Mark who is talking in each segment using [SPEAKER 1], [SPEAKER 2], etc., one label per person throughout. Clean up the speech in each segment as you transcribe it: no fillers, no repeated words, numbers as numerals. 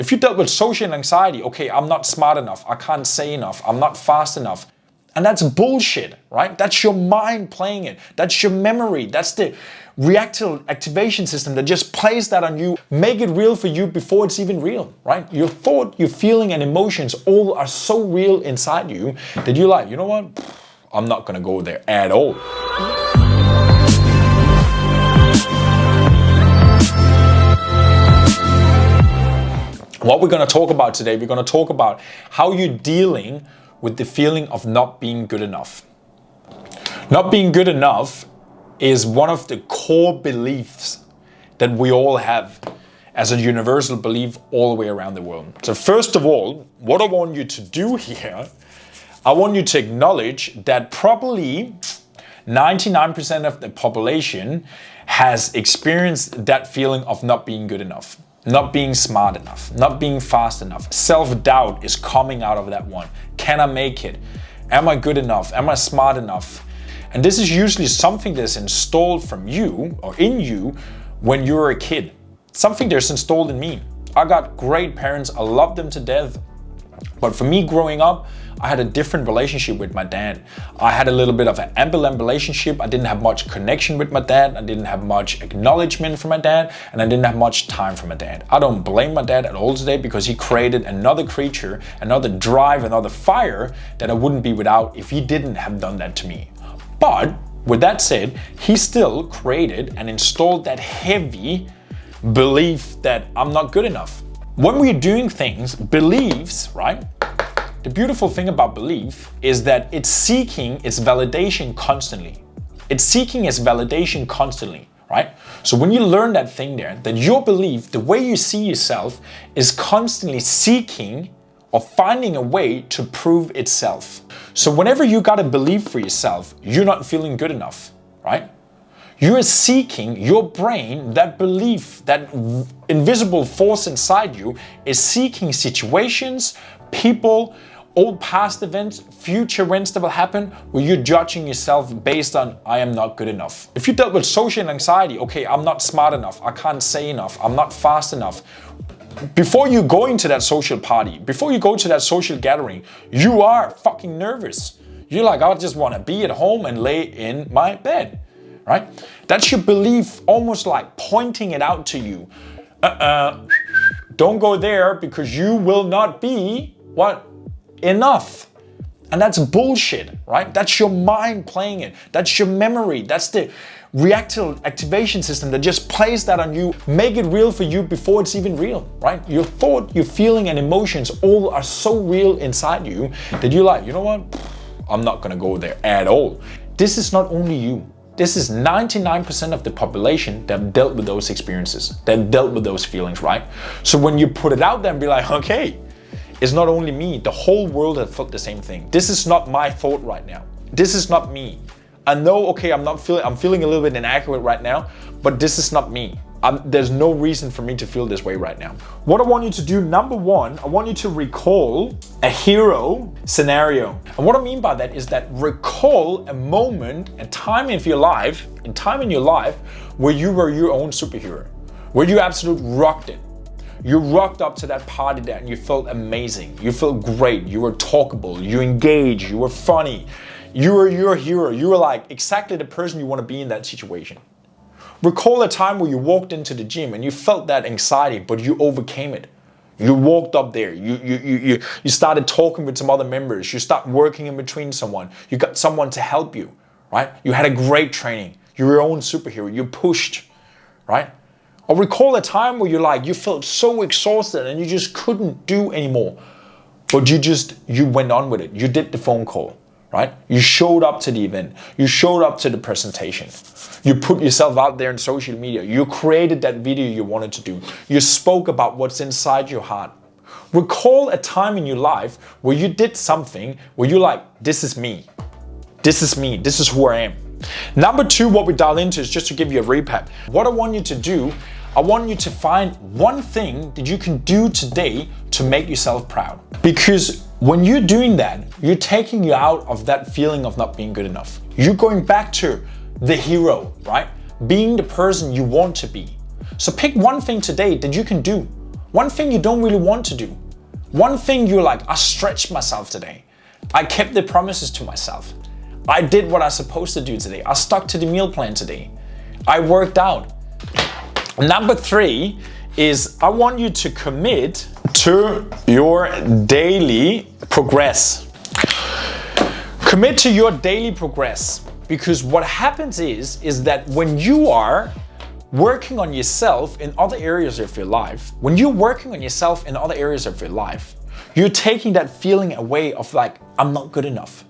[SPEAKER 1] If you dealt with social anxiety, okay, I'm not smart enough, I can't say enough, I'm not fast enough. And that's bullshit, right? That's your mind playing it. That's your memory. That's the reactive activation system that just plays that on you, make it real for you before it's even real, right? Your thought, your feeling, and emotions all are so real inside you that you're like, you know what? I'm not gonna go there at all. What we're gonna talk about today, we're gonna talk about how you're dealing with the feeling of not being good enough. Not being good enough is one of the core beliefs that we all have as a universal belief all the way around the world. So first of all, what I want you to do here, I want you to acknowledge that probably 99% of the population has experienced that feeling of not being good enough. Not being smart enough, not being fast enough. Self-doubt is coming out of that one. Can I make it? Am I good enough? Am I smart enough? And this is usually something that's installed from you or in you when you were a kid. Something that's installed in me. I got great parents, I love them to death. But for me growing up, I had a different relationship with my dad. I had a little bit of an ambivalent relationship. I didn't have much connection with my dad. I didn't have much acknowledgement from my dad, and I didn't have much time for my dad. I don't blame my dad at all today because he created another creature, another drive, another fire that I wouldn't be without if he didn't have done that to me. But with that said, he still created and installed that heavy belief that I'm not good enough. When we're doing things, beliefs, right? The beautiful thing about belief is that it's seeking its validation constantly. It's seeking its validation constantly, right? So when you learn that thing there, that your belief, the way you see yourself, is constantly seeking or finding a way to prove itself. So whenever you got a belief for yourself, you're not feeling good enough, right? You are seeking, your brain, that belief, that invisible force inside you is seeking situations, people, old past events, future events that will happen where you're judging yourself based on, I am not good enough. If you dealt with social anxiety, okay, I'm not smart enough, I can't say enough, I'm not fast enough. Before you go into that social party, before you go to that social gathering, you are fucking nervous. You're like, I just want to be at home and lay in my bed. Right? That's your belief, almost like pointing it out to you. Don't go there because you will not be, what? Enough. And that's bullshit, right? That's your mind playing it. That's your memory. That's the reactive activation system that just plays that on you, make it real for you before it's even real, right? Your thought, your feeling, and emotions all are so real inside you that you're like, you know what? I'm not gonna go there at all. This is not only you. This is 99% of the population that dealt with those experiences, that dealt with those feelings, right? So when you put it out there and be like, okay, it's not only me, the whole world has felt the same thing. This is not my thought right now. This is not me. I know, okay, I'm feeling a little bit inadequate right now, but this is not me. There's no reason for me to feel this way right now. What I want you to do, number one, I want you to recall a hero scenario. And what I mean by that is that recall a moment, a time in your life where you were your own superhero, where you absolutely rocked it. You rocked up to that party there and you felt amazing. You felt great. You were talkable. You engaged. You were funny. You were your hero. You were like exactly the person you want to be in that situation. Recall a time where you walked into the gym and you felt that anxiety, but you overcame it. You walked up there. You started talking with some other members. You started working in between someone. You got someone to help you, right? You had a great training. You were your own superhero. You pushed, right? Or recall a time where you felt so exhausted and you just couldn't do anymore. But you went on with it. You did the phone call, right? You showed up to the event. You showed up to the presentation. You put yourself out there in social media. You created that video you wanted to do. You spoke about what's inside your heart. Recall a time in your life where you did something where you're like, this is me. This is me. This is who I am. Number two, what we dial into is just to give you a recap. What I want you to do, I want you to find one thing that you can do today to make yourself proud. Because when you're doing that, you're taking you out of that feeling of not being good enough. You're going back to the hero, right? Being the person you want to be. So pick one thing today that you can do. One thing you don't really want to do. One thing you're like, I stretched myself today. I kept the promises to myself. I did what I was supposed to do today. I stuck to the meal plan today. I worked out. Number 3 is I want you to commit to your daily progress. Commit to your daily progress, because what happens is that when you are working on yourself in other areas of your life, you're taking that feeling away of like, I'm not good enough,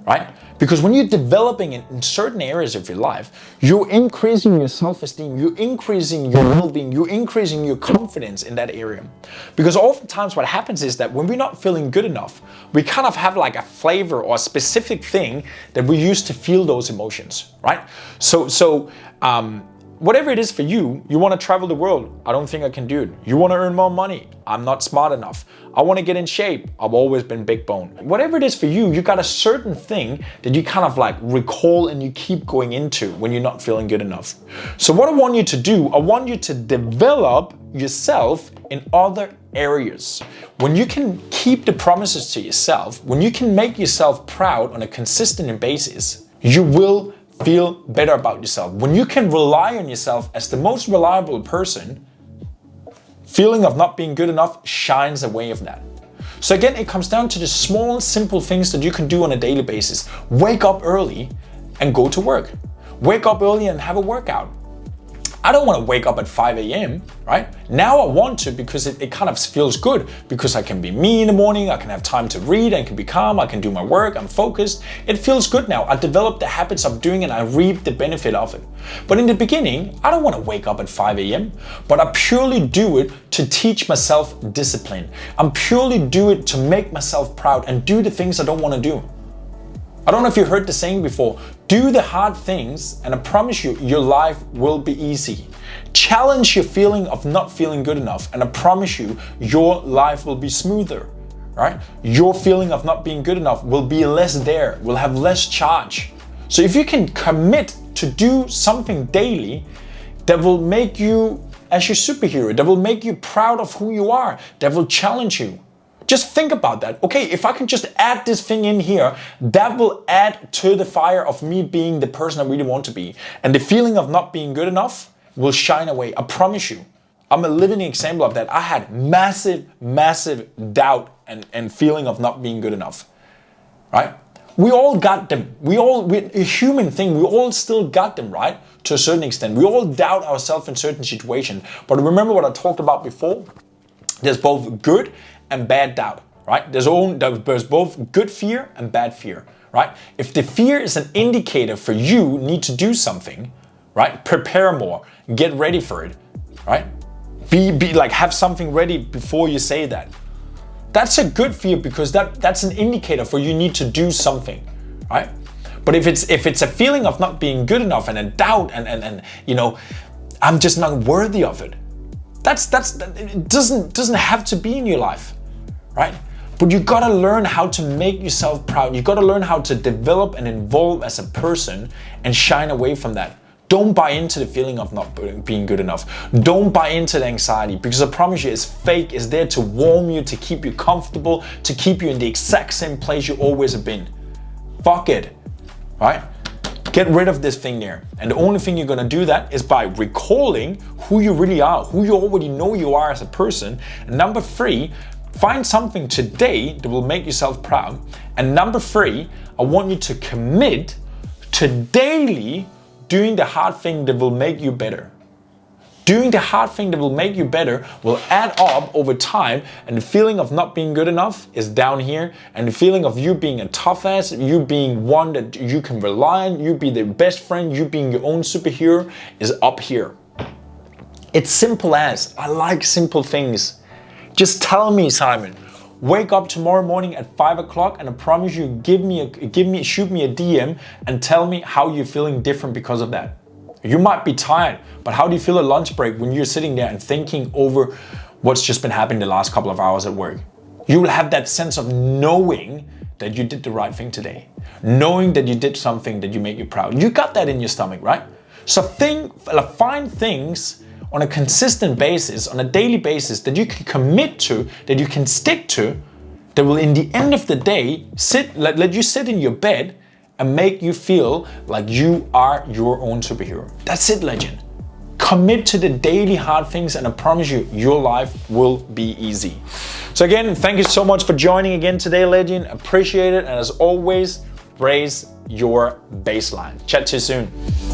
[SPEAKER 1] right? Because when you're developing in certain areas of your life, you're increasing your self-esteem, you're increasing your well-being, you're increasing your confidence in that area. Because oftentimes what happens is that when we're not feeling good enough, we kind of have like a flavor or a specific thing that we use to feel those emotions, right? So whatever it is for you, you want to travel the world. I don't think I can do it. You want to earn more money. I'm not smart enough. I want to get in shape. I've always been big bone. Whatever it is for you, you got a certain thing that you kind of like recall and you keep going into when you're not feeling good enough. So what I want you to do, I want you to develop yourself in other areas. When you can keep the promises to yourself, when you can make yourself proud on a consistent basis, you will feel better about yourself. When you can rely on yourself as the most reliable person, feeling of not being good enough shines away of that. So again, it comes down to the small, simple things that you can do on a daily basis. Wake up early and go to work. Wake up early and have a workout. I don't want to wake up at 5 a.m., right? Now I want to because it kind of feels good, because I can be me in the morning, I can have time to read, I can be calm, I can do my work, I'm focused. It feels good now. I developed the habits of doing it and I reap the benefit of it. But in the beginning, I don't want to wake up at 5 a.m., but I purely do it to teach myself discipline. I'm purely do it to make myself proud and do the things I don't want to do. I don't know if you heard the saying before, do the hard things and I promise you, your life will be easy. Challenge your feeling of not feeling good enough and I promise you, your life will be smoother, right? Your feeling of not being good enough will be less there, will have less charge. So if you can commit to do something daily that will make you as your superhero, that will make you proud of who you are, that will challenge you. Just think about that. Okay, if I can just add this thing in here, that will add to the fire of me being the person I really want to be. And the feeling of not being good enough will shine away. I promise you. I'm a living example of that. I had massive doubt and feeling of not being good enough, right? We all got them. We're a human thing. We all still got them, right? To a certain extent. We all doubt ourselves in certain situations. But remember what I talked about before? There's both good and bad doubt, right? There's both good fear and bad fear, right? If the fear is an indicator for you need to do something, right? Prepare more, get ready for it, right? Be like, have something ready before you say that. That's a good fear because that's an indicator for you need to do something, right? But if it's a feeling of not being good enough and a doubt and you know, I'm just not worthy of it. It doesn't have to be in your life, right? But you gotta learn how to make yourself proud. You gotta learn how to develop and evolve as a person and shine away from that. Don't buy into the feeling of not being good enough. Don't buy into the anxiety because I promise you it's fake. It's there to warm you, to keep you comfortable, to keep you in the exact same place you always have been. Fuck it, right? Get rid of this thing there. And the only thing you're gonna do that is by recalling who you really are, who you already know you are as a person. And number 3, find something today that will make yourself proud. And number 3, I want you to commit to daily doing the hard thing that will make you better. Doing the hard thing that will make you better will add up over time, and the feeling of not being good enough is down here, and the feeling of you being a tough ass, you being one that you can rely on, you be the best friend, you being your own superhero is up here. It's simple as, I like simple things. Just tell me, Simon, wake up tomorrow morning at 5 o'clock and I promise you, shoot me a DM and tell me how you're feeling different because of that. You might be tired, but how do you feel at lunch break when you're sitting there and thinking over what's just been happening the last couple of hours at work? You will have that sense of knowing that you did the right thing today. Knowing that you did something that you make you proud. You got that in your stomach, right? So find things on a consistent basis, on a daily basis, that you can commit to, that you can stick to, that will in the end of the day let you sit in your bed and make you feel like you are your own superhero. That's it, legend. Commit to the daily hard things and I promise you, your life will be easy. So again, thank you so much for joining again today, legend. Appreciate it. And as always, raise your baseline. Chat to you soon.